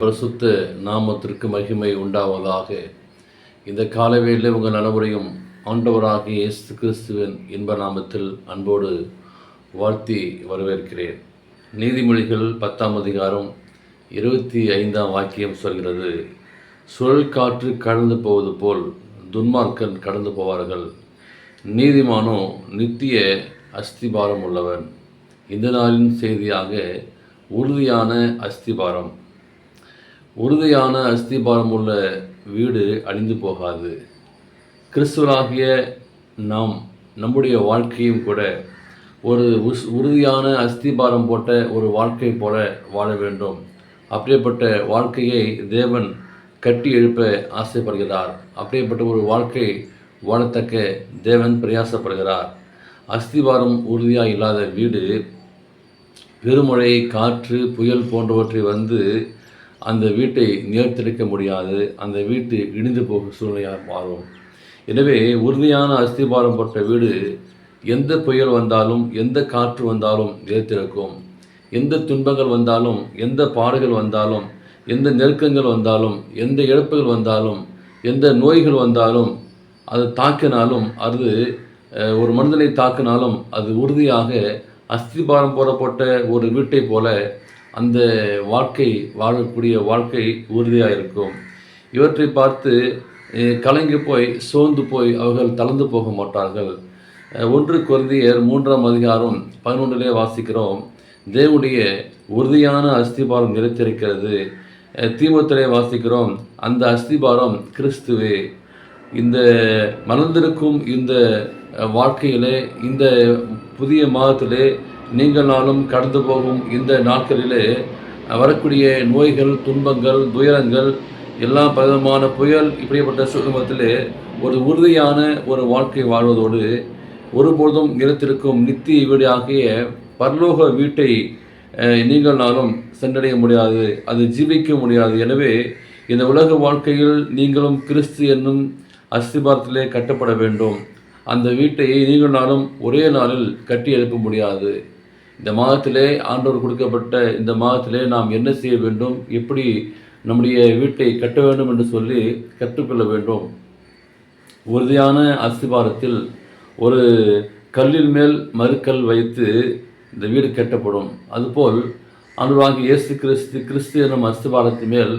பரிசுத்த நாமத்திற்கு மகிமை உண்டாவதாக. இந்த காலவேளையில் உங்கள் அனைவரையும் ஆண்டவராகிய இயேசு கிறிஸ்துவின் இன்ப நாமத்தில் அன்போடு வாழ்த்தி வரவேற்கிறேன். நீதிமொழிகள் 10ஆம் அதிகாரம் 25ஆம் வாக்கியம் சொல்கிறது, சுழல் காற்று கடந்து போவது போல் துன்மார்க்கன் கடந்து போவார்கள், நீதிமானோ நித்திய அஸ்திபாரம் உள்ளவன். இந்த நாளின் செய்தியாக உறுதியான அஸ்திபாரம். உறுதியான அஸ்திபாரம் உள்ள வீடு அழிந்து போகாது. கிறிஸ்துவராகிய நாம் நம்முடைய வாழ்க்கையும் கூட ஒரு உறுதியான அஸ்திபாரம் போட்ட ஒரு வாழ்க்கை போல வாழ வேண்டும். அப்படிப்பட்ட வாழ்க்கையை தேவன் கட்டி எழுப்ப ஆசைப்படுகிறார். அப்படிப்பட்ட ஒரு வாழ்க்கை வாழத்தக்க தேவன் பிரயாசப்படுகிறார். அஸ்திபாரம் உறுதியாக இல்லாத வீடு பெருமழை, காற்று, புயல் போன்றவற்றை வந்து அந்த வீட்டை நிலைத்திருக்க முடியாது. அந்த வீட்டு இடிந்து போகும் சூழ்நிலையாக மாறும். எனவே உறுதியான அஸ்திபாரம் போட்ட வீடு எந்த புயல் வந்தாலும், எந்த காற்று வந்தாலும் நிலைத்திருக்கும். எந்த துன்பங்கள் வந்தாலும், எந்த பாடுகள் வந்தாலும், எந்த நெருக்கங்கள் வந்தாலும், எந்த இழப்புகள் வந்தாலும், எந்த நோய்கள் வந்தாலும், அது தாக்கினாலும், அது ஒரு மனிதனை தாக்கினாலும் அது உறுதியாக அஸ்திபாரம் போடப்பட்ட ஒரு வீட்டை போல அந்த வாழ்க்கை வாழக்கூடிய வாழ்க்கை உறுதியாக இருக்கும். இவற்றை பார்த்து கலங்கி போய் சோர்ந்து போய் அவர்கள் தளர்ந்து போக மாட்டார்கள். 1 கொரிந்தியர் 3ஆம் அதிகாரம் 11 வாசிக்கிறோம், தேவனுடைய உறுதியான அஸ்திபாரம் நிலைத்திருக்கிறது. தீமோத்தேயுவிலே வாசிக்கிறோம், அந்த அஸ்திபாரம் கிறிஸ்துவே. இந்த மலர்ந்திருக்கும் இந்த வாழ்க்கையிலே, இந்த புதிய மாதத்திலே நீங்கள் நாளும் கடந்து போகும் இந்த நாட்களிலே வரக்கூடிய நோய்கள், துன்பங்கள், துயரங்கள், எல்லா விதமான புயல், இப்படிப்பட்ட சூழ்நிலையிலே ஒரு உறுதியான ஒரு வாழ்க்கை வாழ்வதோடு ஒருபொழுதும் நிலைத்திருக்கும் நித்திய வீடு ஆகிய பரலோக வீட்டை நீங்கள் நாளும் சென்றடைய முடியாது, அது ஜீவிக்க முடியாது. எனவே இந்த உலக வாழ்க்கையில் நீங்களும் கிறிஸ்து என்னும் அஸ்திபாரத்திலே கட்டப்பட வேண்டும். அந்த வீட்டை நீங்கள் நாளும் ஒரே நாளில் கட்டி எழுப்ப முடியாது. இந்த மாதத்திலே ஆண்டவர் கொடுக்கப்பட்ட இந்த மாதத்திலே நாம் என்ன செய்ய வேண்டும், எப்படி நம்முடைய வீட்டை கட்ட வேண்டும் என்று சொல்லி கற்றுக்கொள்ள வேண்டும். உறுதியான அஸ்திபாரத்தில் ஒரு கல்லின் மேல் மறுக்கல் வைத்து இந்த வீடு கட்டப்படும். அதுபோல் ஆண்டவராகிய இயேசு கிறிஸ்து என்னும் அஸ்திபாரத்தின் மேல்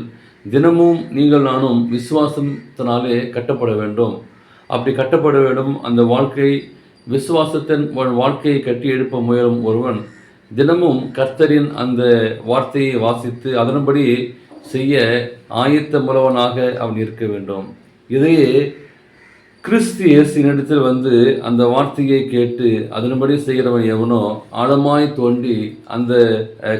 தினமும் நீங்கள் நானும் விசுவாசத்தினாலே கட்டப்பட வேண்டும். அப்படி கட்டப்பட வேண்டும். அந்த வாழ்க்கை விசுவாசத்தின் வாழ்க்கையை கட்டி எழுப்ப முயலும் ஒருவன் தினமும் கர்த்தரின் அந்த வார்த்தையை வாசித்து அதன்படி செய்ய ஆயத்தமுள்ளவனாக அவன் இருக்க வேண்டும். இதையே கிறிஸ்து இயேசுவினிடத்தில் வந்து அந்த வார்த்தையை கேட்டு அதன்படி செய்கிறவன் எவனோ ஆழமாய் தோண்டி அந்த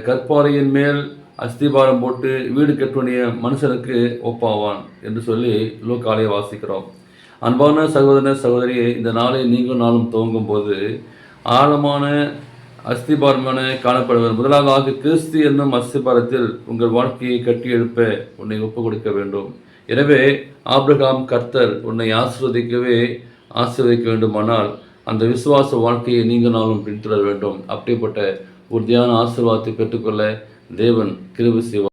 கற்பாறையின் மேல் அஸ்திபாரம் போட்டு வீடு கட்டுவனிய மனுஷனுக்கு ஒப்பாவான் என்று சொல்லி லூக்காலே வாசிக்கிறோம். அன்பான சகோதர சகோதரியை, இந்த நாளை நீங்கள் நாளும் துவங்கும் போது ஆழமான அஸ்திபாரமான காணப்படுவது. முதலாவதாக கிறிஸ்து என்னும் அஸ்திபாரத்தில் உங்கள் வாழ்க்கையை கட்டி எழுப்ப உன்னை ஒப்புக் கொடுக்க வேண்டும். எனவே ஆபிரகாம் கர்த்தர் உன்னை ஆசீர்வதிக்க வேண்டுமானால் அந்த விசுவாச வாழ்க்கையை நீங்கள் நாளும் பின்தொடர வேண்டும். அப்படிப்பட்ட உறுதியான ஆசீர்வாதத்தை பெற்றுக்கொள்ள தேவன் கிருபை செய்வார்.